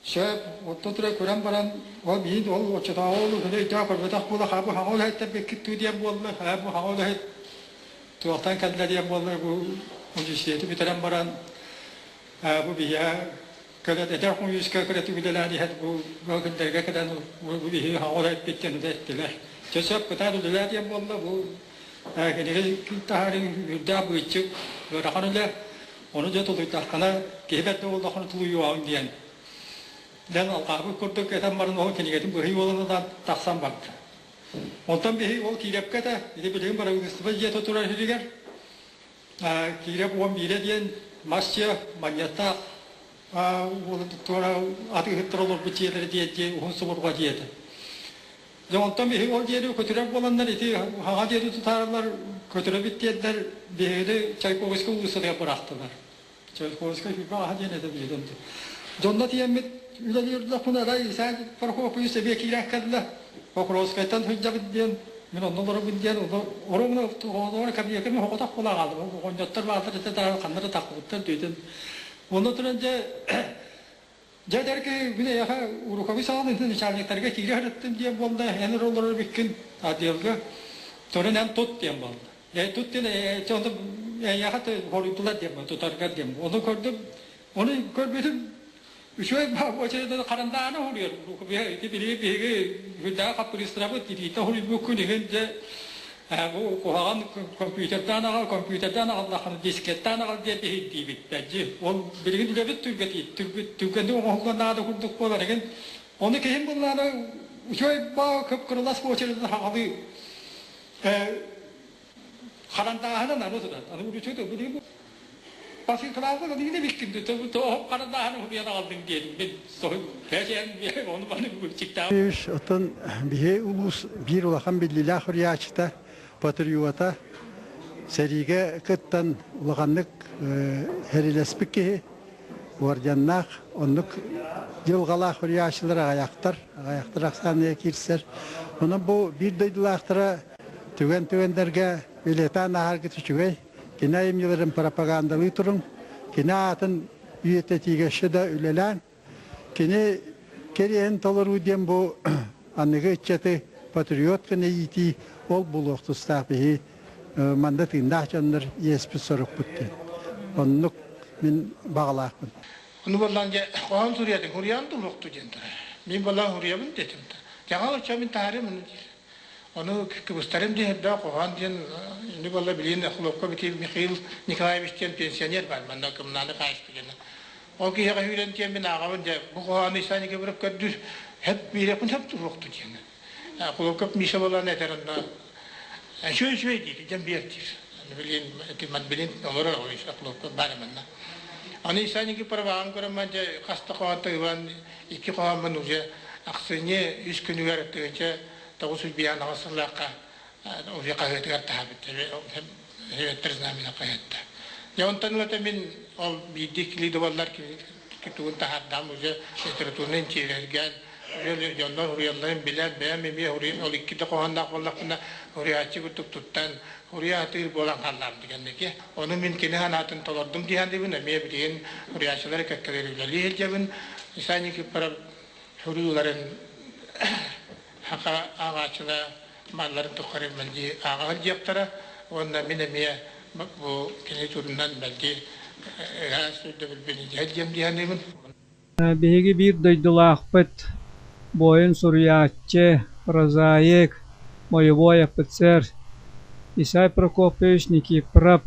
Şöyle oturuyor Kur'an baran o bir o çata oğlu böyle cevap verdi. Bu da bu havalı hatta bir kitu diye vallahi bu havalı hat. Tuğatan kadar diye vallahi bu o ciheti bir tane baran bu bir ya kadar eder kun yüz kadar tu bilaladi hat bu bakın derge kadar bu bir havalı hat bitten de ettiler. Cesap kadar diye vallahi bu kene kita hari yuda bu içi ve rahanla Onu da tuluytakana kehbette oldakını tuluyu ağın diyen. Den alqabı kurduk eten barın o kenigetin bu hiyolunu da taksan baktı. Ondan bir o kirepke de bir bileyim bara üstüme jet oturar hiliger. Kirep o bire diyen masya manyata sonra adı hıttırılır bu çiğleri diye hunsu vurga diyedi. Ondan bir o diye kötürep olanlar iti hağa diye tutarlar kötüre bittiler bir de Çaykovski ulusuna bıraktılar. Çaykovski bir hağa diye ne de bildim. Jonda diyemet ülelir lafına da sen farkı seviye kirakadla. Okroskaytan hüccab diyen men onları bildiğin orunu orunu kabiye kimi hokata kula kaldı. Onjatlar vardı da kanları takıttı dedim. Ondan sonra der ki bir de ya urukabi sağladın nişanlıklarga kirak ettim diye bolda henir olur bikin adiyalga. Sonra nem tut diye bolda. Ya tut diye çonda ya hatta horuydular diye tutarga diye. Onu gördüm. Onu görmedim. Şöyle bu çevrede karandağını vuruyor. Bir daha kapı istirabı değil. Tahuli bu gününde bu kohan kompüterden Allah'ın disketten al diye bir hediye bitti. O bilgin de bir Türkiye'de o konularda kurduk olan için onu kim bunlara şöyle bakıp kırılas bu çevrede halı karandağını anlatıyor. Onu bu çocuk biliyor mu? Pasir kılavuzda da yine bitkindi. Tohum karandağını huriyat aldım diyelim. Ben peşen onu bana çıktı. Otan bihe ulus bir olakan billilah huriyatçıda patriyota serige kıttan ulakanlık herilespik ki varcannak onluk yılgala huriyatçılara ayaktar aksanıya kirser. Ona bu bir daydılahtara tüvenderge biletan ahar gitişüvey. Kina yılların propagandalı turun, kina atın üyetetiğe şida ülelen, kine keriyen toluru diyen bu anıgı içeti patriot kine yiti ol buluqtu stabihi mandatında canlar yespi soruk bitti. Onluk min bağlaqın. Onu ballanca qoğan Suriye'den huriyan doluqtu jendir. Min ballan huriyabın dedim. Jağa uçamin tarih bunu diyor. Onu kıbıstlarım diye de qoğan diyen ne valla bilin xulokka biti Mikhail Nikolaevich diyen pensioner var. Banda kımnanı kaçtı gene. O ki yağı hülen diyen bin ağabınca bu qoğanı isani geberip gördü. Hep bir yapın hep doluqtu diyen. Xulokka misa valla ne terinde. Şöyle değil, cembiyettir. Bilin, man bilin onlara o iş xulokka barmanna. Onu isani ki parvağın kıramanca kasta qoğan tayvan iki qoğan manuje aksine 3 gün verettiğince تقصد بيان غسل لقى وفي قهوة قرتها هي ترزنا من قهوة يوم تنوت من أو بيديك لي دولار كي تقول تحت دام وجه ترتونين شيء رجال جنون هوري الله بلاد بيان مي هوري أو كده قهوة نقول لقنا هوري أشي كتب تطن هوري أتير بولان خلنا بتجنن كي أنا من كنها ناتن تلردم دي هندي بنا مي بدين هوري أشلر ككلير جليه الجبن إنساني كي برا هوري ولرن haka ağaçla malların tukarı belki ağaç yaptıra onda minemiye bu kene turundan belki rahatsız da bilbeni cehcem diyenim. Begi bir daydılaqpıt boyun suriyatçı prozayik moyevoy yapıtser İsay Prokopyevich Nikiprap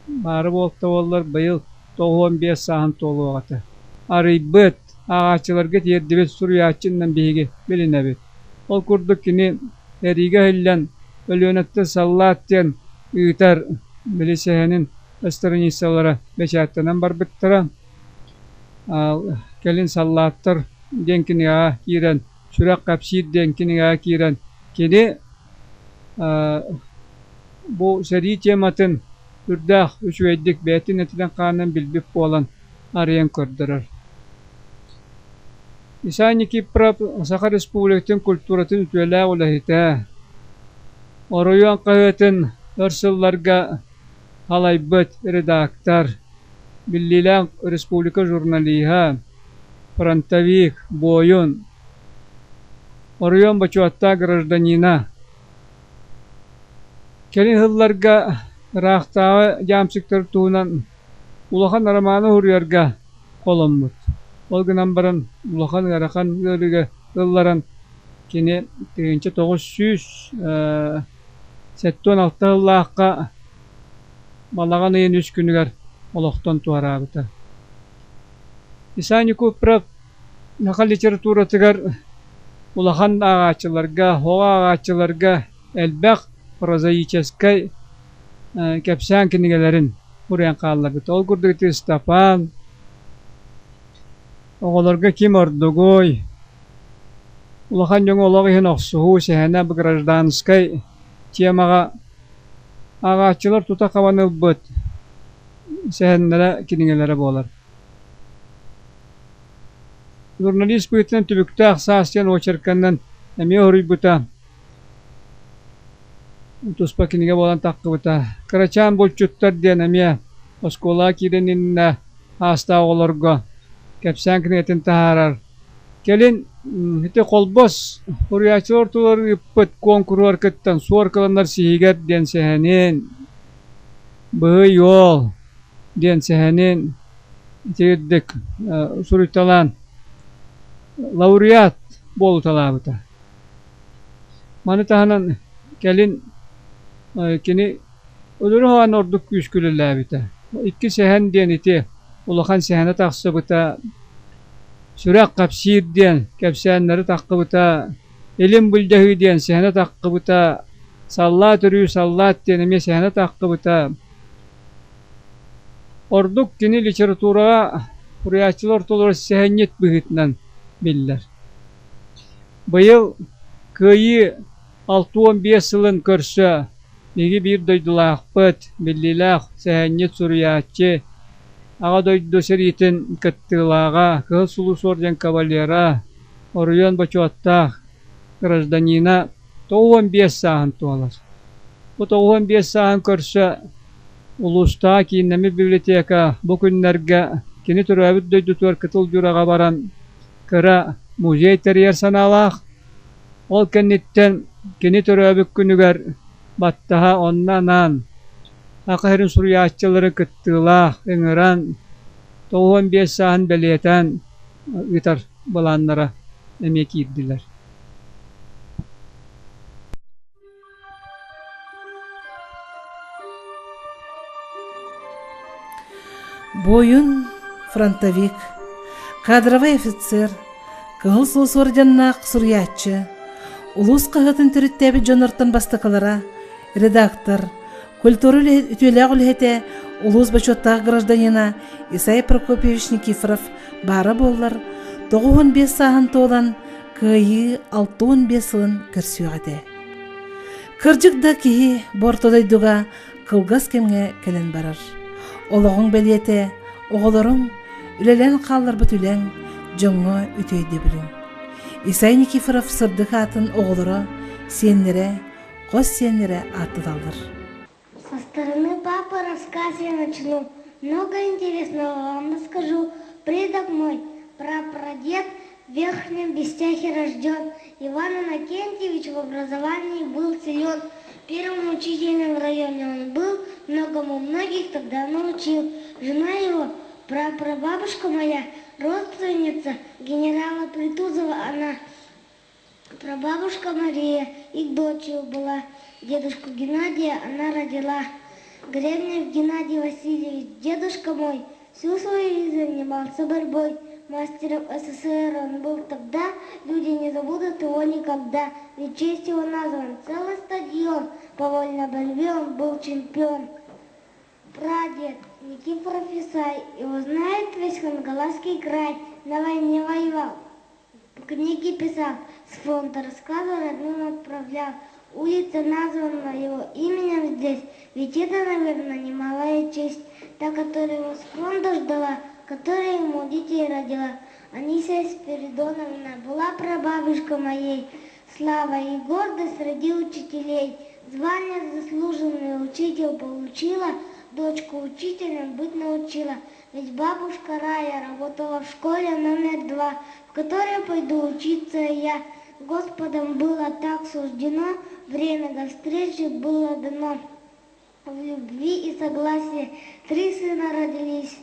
barı boltavollar bayıl 95 sahan toluğatı. Arıybıt ağaçlarga terdibet suriyatçından begi bilinebit. Ol kurduk kini eriga hillen ölüönette sallatten ııtar bilisehenin ıstırınyisalara beşattanan barbittara gelin sallattar denkini ağa kiren sürak kapsiyid denkini ağa kiren kini bu seri tematın ürdağ üçüydik betin etilen kanan bilbip olan arayan kurdurar. İsani ki prap Sakha Respublik'tin kulturatın ütüela olahita. Oroyan kahvetin hırsıllarga halaybat redaktar. Billilan Respublika jurnaliha. Prantavik boyun. Oroyan baçuatta gражданина. Kelin hıllarga raqtağı jamsiktar tuğunan ulahan aramanı huruyarga kolumut. Olgunan baran ulakan garakan yılların kini 1976 yıllıqqa malagan ayın 3 günüger олохтон туарабыта. Исайни Купров нақа литературатыгар улахан ағачыларға, хоға ағачыларға әлбәқ прозаическай кәпсән кенегелерин урян қаллабыта. Ол күрдігіті Стапан, оғыларға Ким Ордугой, улахан жоң олығы хен оқсуғу сәхәнә бі гражданскай темаға ағачылар тута қаваныл бұд сәхәнлері кенегелері болар. Журналист бұйтын түбікті ақсастен очерканнан әме өрүй бұта. Туспа кенеге болан таққы бұта. Карачан болчуттар ден әме оскола киренінна аста оғылырға. Кәпсән кенетін тағарар. Келін хите қолбос ұриячылар тұлар үппіт конкуруар кіттен суар кыланар сихигер ден сәхәнен. Бұғы йол ден сәхәнен тегеддік сұрыйталан. Лауреат болу талабыта. Маны таханан келин кини өлөрү хаван ордук күскүлүләбита. Икки сәһән ден ите улахан сәһәне тахсыбыта. Сүрәк капсир ден кәпсәннәре таққыбыта. Элим бүлдәһи ден сәһәне таққыбыта. Саллат үрү саллат ден эме сәһәне таққыбыта. Ордук кини литературага хуриячылар толор сәһәннет быгытнан биллер. Быйыл кыйы 6-15 сылын көрсө, неге бир дойдулақ бұд, биллилақ, сәхәннет сұриятчы, аға дойду сәретін кіттілаға, кыл сулу сорден кавалера, орыйон бачуаттақ, гражданина 15 сағын туалар. Бұ 15 сағын көрсө, улуста кейіннәмі библиотека бұ күннерге кені түрәбіт дойду туар кытыл жүраға баран кыра музей терьер саналақ. Ол кенниттен кені түрәбік күнігер баттаға оннанан ақырын сұриятчылары кыттылақ ыңыран 15 сағын бәлетен ұйтар баланлара әмек ерділер. Бойын фронтовик, кадровый офицер, кығыл соғыс орденнақ сұриятчы, улус қағытын түріттәбі жонырттан бастықалара, редактор, культуры үтеләғ үлхеті улус бачоттағы гражданина Исай Прокопьевич Никифоров бары болар, 95 сағын тоğdan күйі 6-15 сылын кірсуғады. Кыржықда кейі бортодайдуға қылғас кемге кәлін барар. Олығың бәлеті, оғылырың, үлелен қалар бүтілен, жоңы үтейді білің. Исай Никифоров сырдық атын оғылыры, сенлері, қос сенлері аты далдыр. Со стороны папы рассказ я начну. Много интересного вам расскажу. Предок мой, прапрадед в Верхнем Бестяхе рожден. Иван Иннокентьевич в образовании был силен. Первым учителем в районе он был, многому многих тогда научил. Жена его, прапрабабушка моя, родственница генерала Притузова она. Прабабушка Мария их дочерью была. Дедушку Геннадия она родила. Гребнев Геннадий Васильевич, дедушка мой, всю свою жизнь занимался борьбой. Мастером СССР он был тогда, люди не забудут его никогда. Ведь честь его назван целый стадион, по вольной борьбе он был чемпион. Прадед Никифоров Исай, его знает весь Хангаласский край, на войне воевал, книги писал, с фронта рассказы родным отправлял. Улица названа его именем здесь, ведь это, наверное, немалая честь, та, которая его с фронта ждала, которая ему детей родила. Анисия Спиридоновна была прабабушка моей, слава и гордость среди учителей. Звание заслуженный учитель получила, дочку учителем быть научила. Ведь бабушка Рая работала в школе номер 2, в которой пойду учиться я. Господом было так суждено, время до встречи было дано. В любви и согласии 3 сына родились.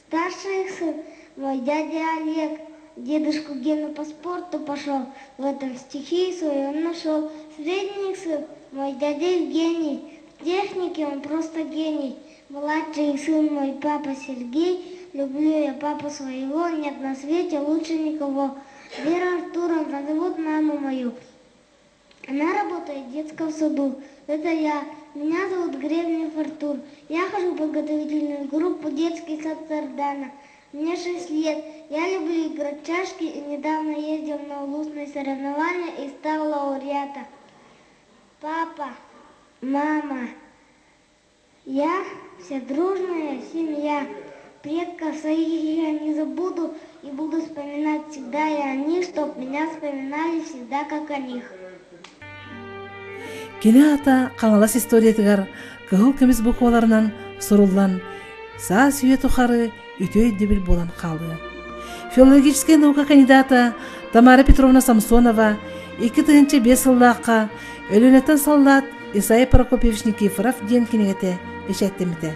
Старший их сын, мой дядя Олег, дедушку Гену по спорту пошел, в этом стихи свою он нашел. Средний сын, мой дядя Евгений, в технике он просто гений. Младший сын мой, папа Сергей. Люблю я папу своего, нет на свете лучше никого. Вера Артуровна зовут маму мою. Она работает в детском саду. Это я. Меня зовут Гребнев Артур. Я хожу в подготовительную группу «Детский сад Сардана». Мне 6 лет. Я люблю играть в чашки и недавно ездил на улусные соревнования и стал лауреатом. Папа, мама, я, вся дружная семья. Предков своих я не забуду и буду вспоминать всегда и о них, чтоб меня вспоминали всегда как о них. Кене ата қаңалас историятыгар кыгыл кемис букваларынан соруллан саа сүйе тухары үтөй дебил болан қалды. Филологическая наука кандидата Тамара Петровна Самсонова 2-5 ыллааққа өлөнөтөн саллат Исай Прокопьевич Никифоров ден кинегете эшеттемите.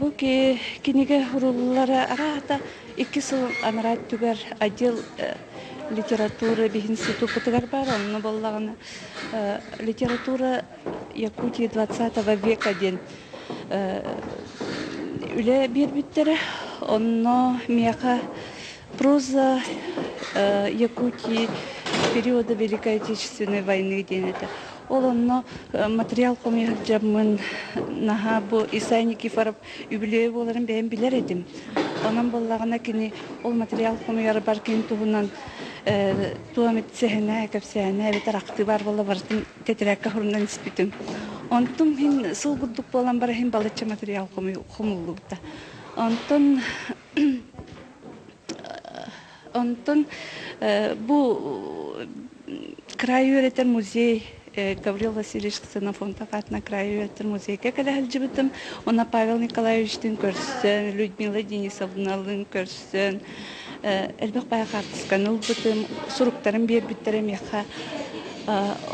Бу кинеге уруллары арата 2 сыл анарат түгер отдел литературы институт бар, онны боллаганы литература Якутии 20 века ден үле бирбиттери, онно мияка проза Якутии периода Великой Отечественной войны денете. Олонно материал комиях жамын наха бу Исай Никифоров юбилей боларын бәйін билер едім. Онан боллағына кені ол материал комияр бар кен туғынан туамет сәхіне, көпсәне, бетер ақты бар болы бардың тетерәкка хұрындан іспетім. Онтым хин сыл күрдік болан бары хин балытча материал комылуғыда. Онтын бу край өретер музей Гаврил Васильевич Ксенофонтов атына край өретер музейге кәләхіл жібітім. Она Павел Николаевичтің көрсін, Людмила Денисовналың көрсін. Әлбек бая қартысқан ұл бұтым, сұруқтарым бер біттерім яқа.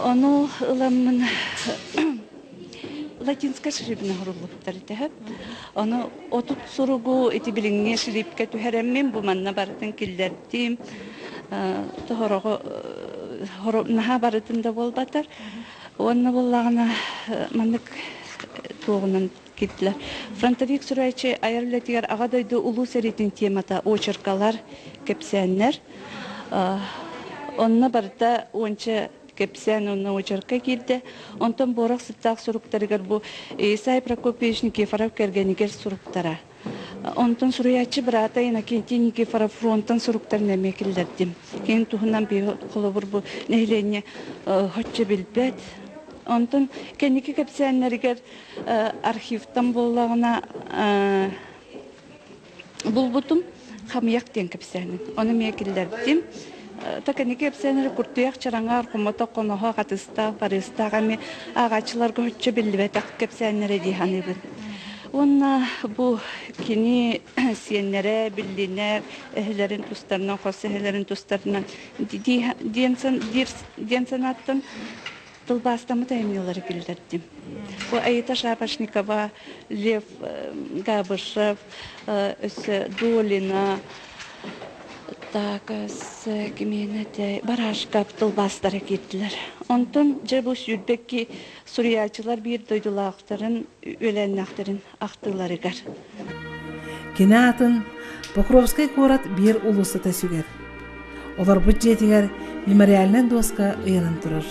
Оны ұламын латинска шрифтіне ғұрылықтар етіп. Оны отут сұруғу еті біліңе шрифтке түхәрәммен бұманна барытын келдердім. Тұғырығы наға барытында бол батыр. Оны болағына маңдық туғынан кеттілер. Фронтовик сұрайчы айырлетігер ағадайды ұлу сәретін темата очыркалар, кепсәнлер. Онына барыта онча кепсән онына очырка келді. Онтан борақ сыптақ сұруқтарығар бұл Исай Прокопьевич Никифоров кәргенігер сұруқтара. Онтан сұруячы бірата Иннокентий Никифоров фронтан сұруқтарын әмекілдердім. Кейін тұғынан бейі қолыбыр бұл нәйлене хотчы білбәд. Онтан кәнекі кепсәнлерігер архивтан болағына бұл бұтым қамияқ ден кепсәнің. Оны мекілдердім. Таканеке кепсәнлері күртіяқ чараңар, құмата қоноға қатыста, барыстағаме ағачыларға хотчы білбәтақ кепсәнлері дейханы бұл. Онна бу кини сиеннере билдинер эхлерин тустарынан хос эхлерин тустарынан диенсанаттан тылбастамы таймилары билдердим. Бу Аита Шапошникова, Лев Габышев, Долина, так кеменете Барашкап тылбастары кеттилер. Онтон жабу сүрбекки суриячылар бир дойдулақтарын, өленнақтарын ақтыларыгар. Кене атын Покровскай город бир улусы тәсүгер. Олар бюджетигер мемориальный доска ыянын турар.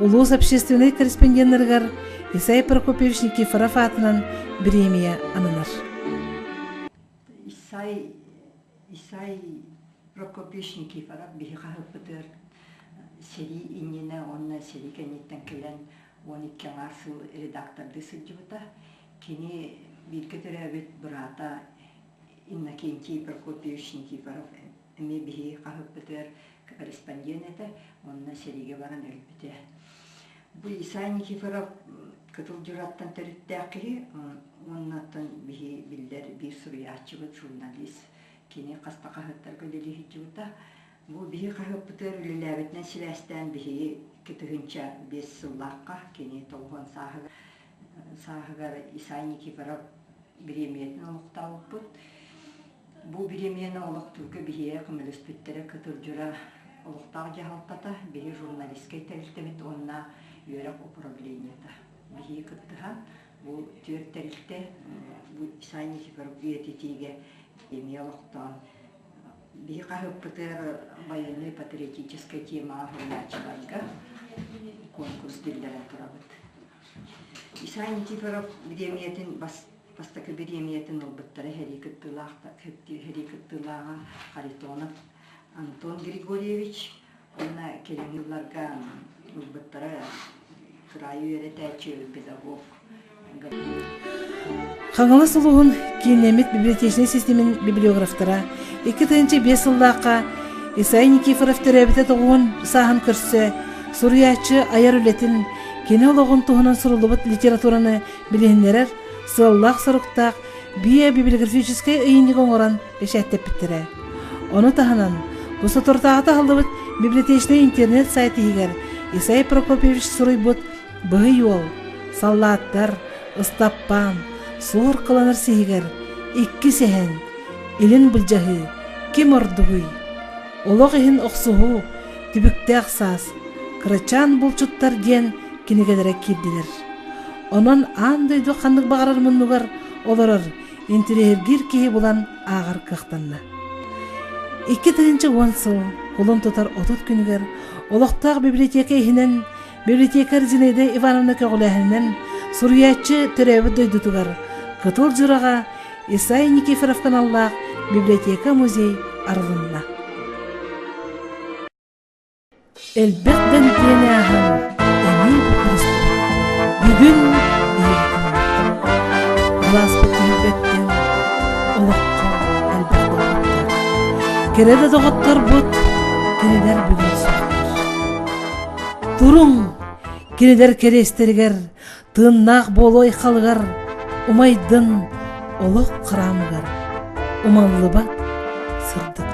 Улус общественный корреспонденттергер Исай Прокопьевич Никифоров атынан премия анылар. Исай Прокопьевич Никифоров бихи қағып сери иннене онна сери кенеттен келен 12 сыл редакторды сылжыбыта. Кені биркетері өт бұрата Иннокентий Прокопьевич Никифоров эме бихи қағып бұтыр корреспонденті, онна сериге баран өлбіте. Бұл Исай Никифоров кытыл жұраттан төрітті ақыры, оннаттан бихи білдер бір сұруячыбыт журналист. Кені қаста қағыттар көлелі хиджыбыта. Бұл бихи қағып бұтыр үліләбетінен сіләстен бихи кетігінші 5 сыллаққа кені толған сағығар Исай Никифоров премиятын олықтауып бұд. Бұл премияны олық түркі бихие қымылыс бүттері кытыр жүра олықтағы жағалтата бихи журналистке тәлістемет онына үйерек управленията. Бихи кыттыған bu tüyörttelikte bu Исайя Никифоров üyetitiğe emiyaloqtan bir kahıppıtır военной патриотической тема hırlaçlarga konkurs dillere turabıt. Исайя Никифоров biremiyetin Бастакы беремиетін ұлбыттары хәрекеттілаға Харитонов Антон Григорьевич, онна келен yıllarga ұлбыттары Кырайы өретәчі педагог. Хаңалы сұлуғын кейінемет библиотечный системин библиографтара 2-5 жылдаққа Исайя Никифоров төрәбіті тұғуын сағын көрсі Суриячы аяр үлетін кені олығын тұғынан сұрылыбыт литератураны білігіндерер сыллақ сұрықтақ библиографическай үйінік оңыран решәттеп біттірі. Оны тағынан бұсы тұртағы тағылыбыт библиотечный интернет сайты егер Исайя Прокопьевич сұрыйбыт бұғы йол, саллаттар, ыстаппан, суыр қыланыр сейгер, икки сәхен, илін бұлжағы, кем ордығы, олық ехін оқсуғы, түбікті ақсас, қырычан бұлчуттар ден кенегедері келділер. Онын андайды қандық бағарар мұнығар оларыр, интерегер кейі болан ағар қақтанна. 2-10 сыл қолын тұтар отут күнігер, олықтақ библиотека ехінен, библиотекар Зинаида Ивановна көғіләхінен, Суриячы төрәбі дөйдутугар, қытыл жыраға Исайя Никифоров каналлақ библиотека музей арылынна. Әлбәттен тені ағын, әмей бұқырысты. Бүгін бейгін. Глаз бұттың бәттен, олыққа әлбәттен бұттар. Кереді доғыттар бұт, кенедер бүгін соқтар. Тұрың, кенедер керестергер, тыннақ болой қалғар, умайдын олық қырамығар, умаллы бат, сырды